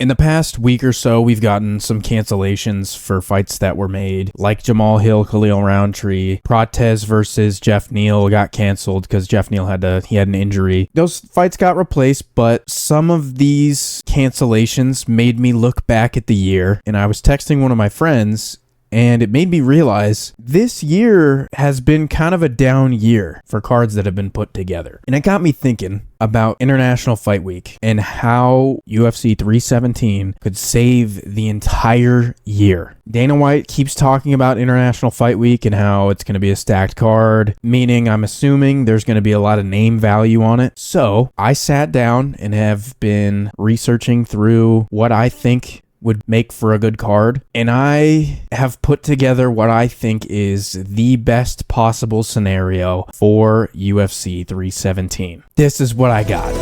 In the past week or so, we've gotten some cancellations for fights that were made, like Jamal Hill, Khalil Roundtree. Protez versus Jeff Neal got canceled because Jeff Neal had an injury. Those fights got replaced, but some of these cancellations made me look back at the year, and I was texting one of my friends, and it made me realize this year has been kind of a down year for cards that have been put together. And it got me thinking about International Fight Week and how UFC 317 could save the entire year. Dana White keeps talking about International Fight Week and how it's going to be a stacked card, meaning I'm assuming there's going to be a lot of name value on it. So I sat down and have been researching through what I think would make for a good card, and I have put together what I think is the best possible scenario for UFC 317. This is what I got.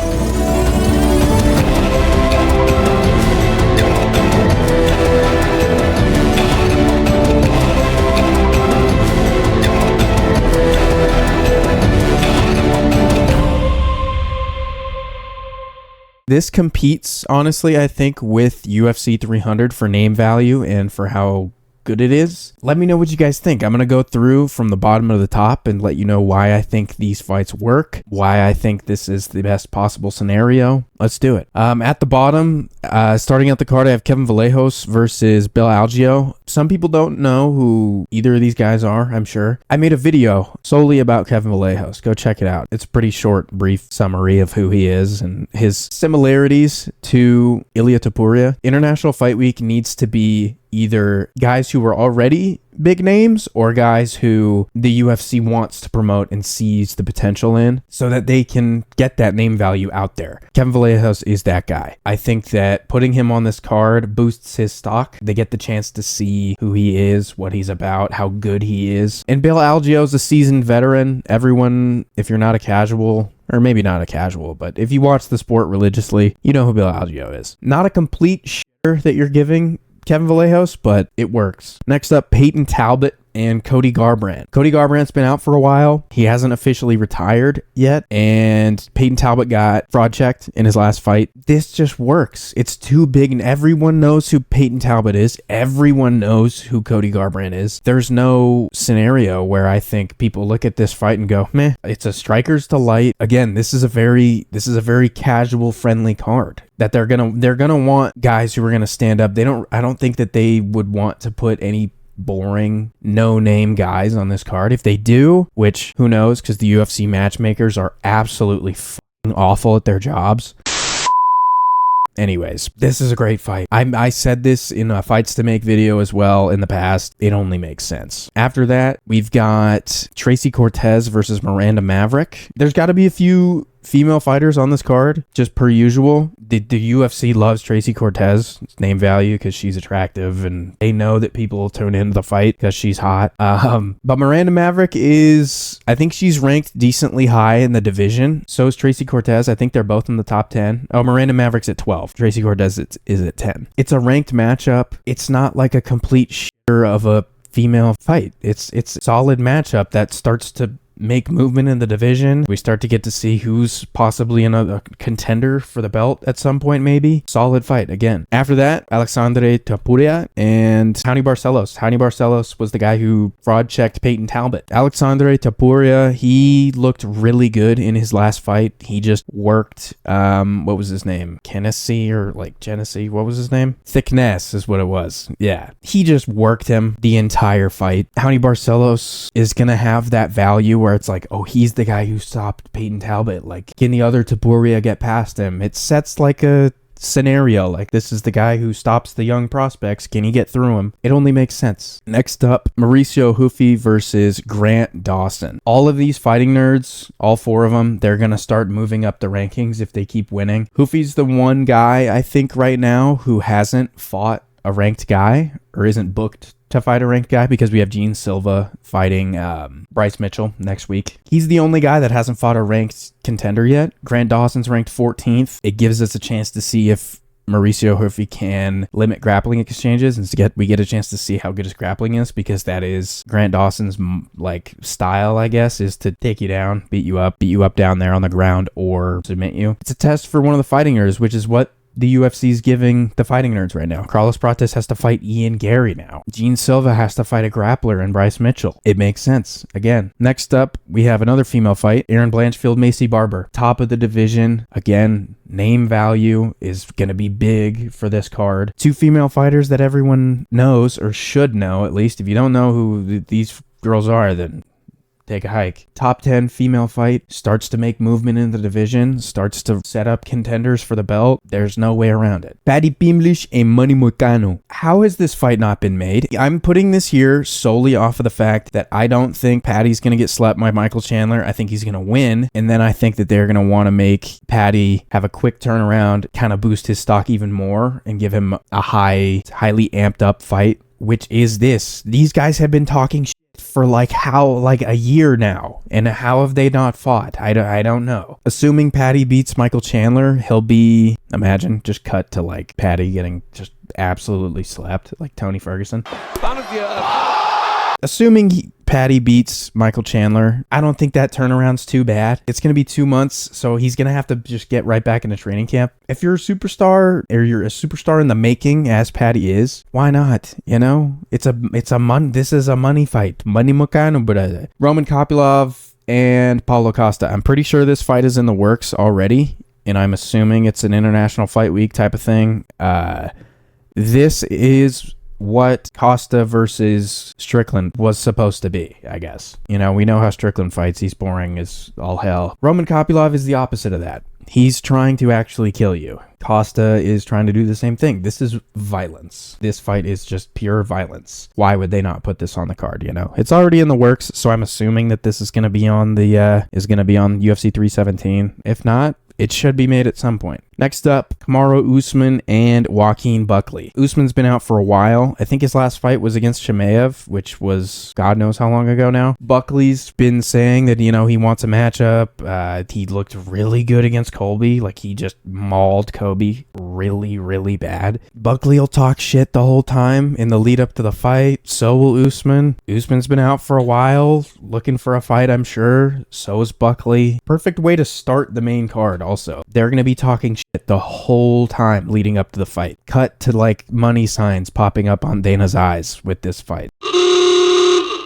This competes, honestly, I think, with UFC 300 for name value and for how good it is. Let me know what you guys think. I'm going to go through from the bottom to the top and let you know why I think these fights work, why I think this is the best possible scenario. Let's do it. At the bottom, starting out the card, I have Kevin Vallejos versus Bill Algeo. Some people don't know who either of these guys are, I'm sure. I made a video solely about Kevin Vallejos. Go check it out. It's a pretty short, brief summary of who he is and his similarities to Ilia Topuria. International Fight Week needs to be either guys who were already big names or guys who the UFC wants to promote and sees the potential in so that they can get that name value out there. Kevin Vallejos is that guy. I think that putting him on this card boosts his stock. They get the chance to see who he is, what he's about, how good he is. And Bill Algeo is a seasoned veteran. Everyone, if you're not a casual, or maybe not a casual, but if you watch the sport religiously, you know who Bill Algeo is. Not a complete shitter that you're giving Kevin Vallejos, but it works. Next up, Peyton Talbot and Cody Garbrandt. Cody Garbrandt's been out for a while. He hasn't officially retired yet, and Peyton Talbot got fraud checked in his last fight. This just works. It's too big, and everyone knows who Peyton Talbot is. Everyone knows who Cody Garbrandt is. There's no scenario where I think people look at this fight and go, meh, it's a striker's delight. Again, this is a very casual, friendly card that they're gonna want guys who are gonna stand up. I don't think that they would want to put any boring no-name guys on this card. If they do, which who knows, because the UFC matchmakers are absolutely f***ing awful at their jobs. Anyways, this is a great fight. I said this in a Fights to Make video as well in the past. It only makes sense. After that, we've got Tracy Cortez versus Miranda Maverick. There's got to be a few female fighters on this card, just per usual. The UFC loves Tracy Cortez, name value, because she's attractive, and they know that people will tune into the fight because she's hot. But Miranda Maverick I think she's ranked decently high in the division. So is Tracy Cortez. I think they're both in the top 10. Oh, Miranda Maverick's at 12. Tracy Cortez is at 10. It's a ranked matchup. It's not like a complete shitter of a female fight. It's a solid matchup that starts to make movement in the division. We start to get to see who's possibly another contender for the belt at some point, maybe. Solid fight again. After that, Alexandre Topuria and Raoni Barcelos. Raoni Barcelos was the guy who fraud checked Peyton Talbot. Alexandre Topuria, he looked really good in his last fight. He just worked, what was his name? Genesee or like Genesee? What was his name? Thickness is what it was. Yeah. He just worked him the entire fight. Raoni Barcelos is going to have that value where it's like, oh, he's the guy who stopped Peyton Talbot. Like, can the other Topuria get past him? It sets like a scenario, like this is the guy who stops the young prospects. Can he get through him? It only makes sense. Next up, Mauricio Hufi versus Grant Dawson. All of these fighting nerds, all four of them, they're gonna start moving up the rankings if they keep winning. Hufi's the one guy I think right now who hasn't fought a ranked guy or isn't booked to fight a ranked guy, because we have Gene Silva fighting Bryce Mitchell next week. He's the only guy that hasn't fought a ranked contender yet. Grant Dawson's ranked 14th. It gives us a chance to see if Mauricio Hufi can limit grappling exchanges, and we get a chance to see how good his grappling is, because that is Grant Dawson's like style, I guess, is to take you down, beat you up down there on the ground, or submit you. It's a test for one of the fighting nerds, which is what the UFC's giving the fighting nerds right now. Carlos Prates has to fight Ian Gary now. Gene Silva has to fight a grappler in Bryce Mitchell. It makes sense. Again, next up, we have another female fight. Erin Blanchfield, Macy Barber. Top of the division. Again, name value is going to be big for this card. Two female fighters that everyone knows, or should know at least. If you don't know who these girls are, then take a hike. Top 10 female fight, starts to make movement in the division, starts to set up contenders for the belt. There's no way around it. Patty Pimblish and Manny Moicano. How has this fight not been made? I'm putting this here solely off of the fact that I don't think Patty's going to get slapped by Michael Chandler. I think he's going to win. And then I think that they're going to want to make Patty have a quick turnaround, kind of boost his stock even more and give him a highly amped up fight, which is this. These guys have been talking for like a year now, and how have they not fought? I don't know. Assuming Patty beats Michael Chandler, he'll be, imagine, just cut to like Patty getting just absolutely slapped like Tony Ferguson. Assuming Patty beats Michael Chandler, I don't think that turnaround's too bad. It's going to be 2 months, so he's going to have to just get right back into training camp. If you're a superstar, or you're a superstar in the making, as Patty is, why not? You know, this is a money fight. Money Moicano, brother. Roman Kopylov and Paulo Costa. I'm pretty sure this fight is in the works already, and I'm assuming it's an International Fight Week type of thing. This is what Costa versus Strickland was supposed to be, I guess. You know, we know how Strickland fights. He's boring as all hell. Roman Kopylov is the opposite of that. He's trying to actually kill you. Costa is trying to do the same thing. This is violence. This fight is just pure violence. Why would they not put this on the card, you know? It's already in the works, so I'm assuming that this is going to be on the UFC 317. If not, it should be made at some point. Next up, Kamaru Usman and Joaquin Buckley. Usman's been out for a while. I think his last fight was against Chimaev, which was God knows how long ago now. Buckley's been saying that, you know, he wants a matchup. He looked really good against Colby. Like, he just mauled Kobe really, really bad. Buckley will talk shit the whole time in the lead up to the fight. So will Usman. Usman's been out for a while, looking for a fight, I'm sure. So is Buckley. Perfect way to start the main card also. They're going to be talking shit the whole time leading up to the fight. Cut to like money signs popping up on Dana's eyes with this fight.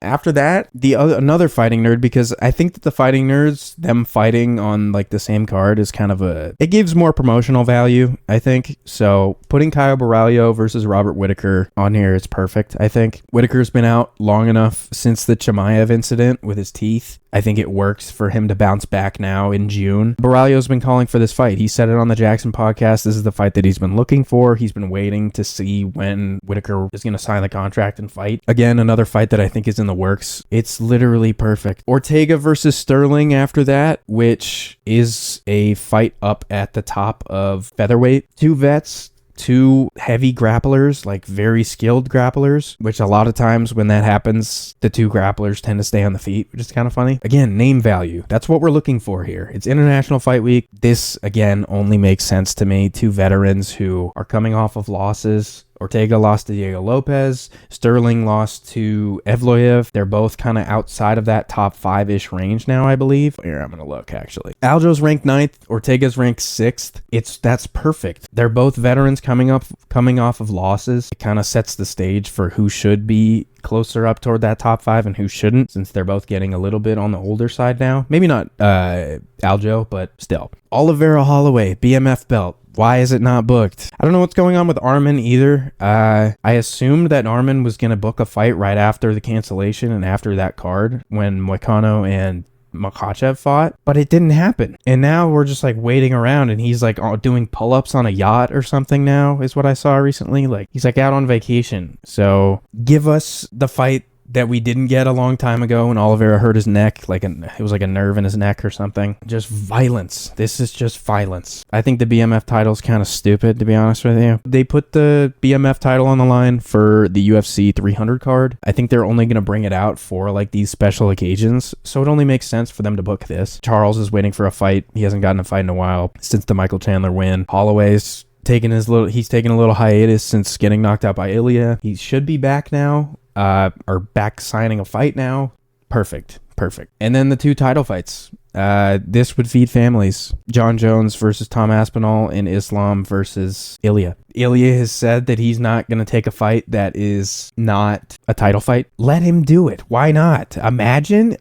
After that, another fighting nerd, because I think that the fighting nerds, them fighting on like the same card is kind of it gives more promotional value, I think. So putting Caio Borralho versus Robert Whittaker on here is perfect, I think. Whittaker's been out long enough since the Chimaev incident with his teeth. I think it works for him to bounce back now in June. Borralho's been calling for this fight. He said it on the Jackson podcast. This is the fight that he's been looking for. He's been waiting to see when Whittaker is going to sign the contract and fight. Again, another fight that I think is in the works. It's literally perfect. Ortega versus Sterling after that, which is a fight up at the top of featherweight. Two vets, two heavy grapplers, like very skilled grapplers, which a lot of times when that happens, the two grapplers tend to stay on the feet, which is kind of funny. Again, name value. That's what we're looking for here. It's International Fight Week. This, again, only makes sense to me. Two veterans who are coming off of losses. Ortega lost to Diego Lopez. Sterling lost to Evloev. They're both kind of outside of that top 5-ish range now, I believe. Here, I'm going to look, actually. Aljo's ranked 9th. Ortega's ranked 6th. That's perfect. They're both veterans coming off of losses. It kind of sets the stage for who should be closer up toward that top 5 and who shouldn't, since they're both getting a little bit on the older side now. Maybe not Aljo, but still. Oliveira Holloway, BMF belt. Why is it not booked? I don't know what's going on with Arman either. I assumed that Arman was going to book a fight right after the cancellation and after that card when Moicano and Makhachev fought, but it didn't happen. And now we're just like waiting around, and he's like doing pull-ups on a yacht or something now, is what I saw recently. Like, he's like out on vacation. So give us the fight that we didn't get a long time ago when Oliveira hurt his neck, it was like a nerve in his neck or something. Just violence. This is just violence. I think the BMF title's kind of stupid, to be honest with you. They put the BMF title on the line for the UFC 300 card. I think they're only going to bring it out for like these special occasions, so it only makes sense for them to book this. Charles is waiting for a fight. He hasn't gotten a fight in a while since the Michael Chandler win. Holloway's taking a little hiatus since getting knocked out by Ilya. He should be back now. Are back signing a fight now. Perfect. Perfect. And then the 2 title fights. This would feed families. John Jones versus Tom Aspinall and Islam versus Ilya. Ilya has said that he's not going to take a fight that is not a title fight. Let him do it. Why not? Imagine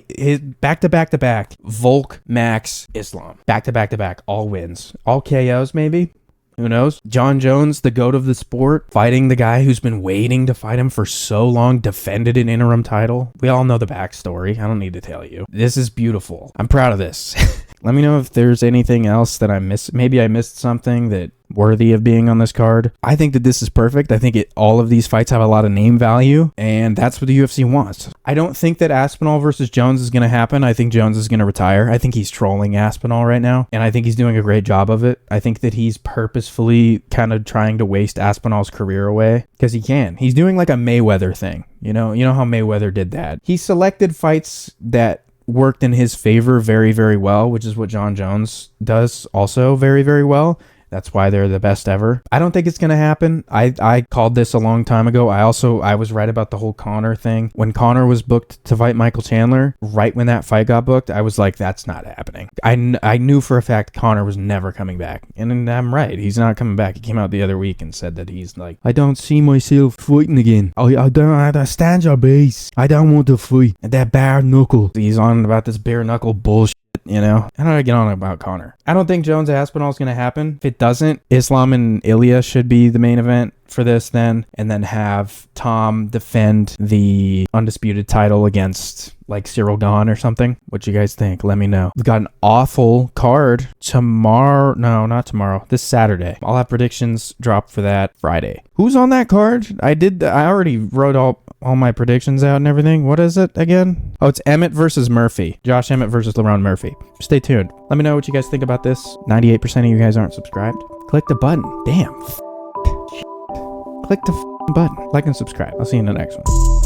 his back to back. Volk, Max, Islam. Back to back. All wins. All KOs maybe. Who knows? John Jones, the GOAT of the sport, fighting the guy who's been waiting to fight him for so long, defended an interim title. We all know the backstory. I don't need to tell you. This is beautiful. I'm proud of this. Let me know if there's anything else that I missed. Maybe I missed something that worthy of being on this card. I think that this is perfect. I think all of these fights have a lot of name value, and that's what the UFC wants. I don't think that Aspinall versus Jones is going to happen. I think Jones is going to retire. I think he's trolling Aspinall right now, and I think he's doing a great job of it. I think that he's purposefully kind of trying to waste Aspinall's career away because he can. He's doing like a Mayweather thing. You know how Mayweather did that. He selected fights that worked in his favor very, very well, which is what John Jones does also very, very well. That's why they're the best ever. I don't think it's going to happen. I called this a long time ago. I was right about the whole Conor thing. When Conor was booked to fight Michael Chandler, right when that fight got booked, I was like, that's not happening. I knew for a fact Conor was never coming back. And I'm right. He's not coming back. He came out the other week and said that he's like, I don't see myself fighting again. I don't understand your base. I don't want to fight. That bare knuckle. He's on about this bare knuckle bullshit. You know, how do I get on about Conor? I don't think Jones Aspinall is going to happen. If it doesn't, Islam and Ilya should be the main event for this then, and then have Tom defend the undisputed title against like Cyril Gahn or something. What you guys think? Let me know. We've got an awful card tomorrow. No, not tomorrow. This Saturday. I'll have predictions drop for that Friday. Who's on that card? I already wrote all my predictions out and everything. What is it again? Oh, it's Emmett versus Murphy. Josh Emmett versus LaRon Murphy. Stay tuned. Let me know what you guys think about this. 98% of you guys aren't subscribed. Click the button. Damn. Click the button. Like and subscribe. I'll see you in the next one.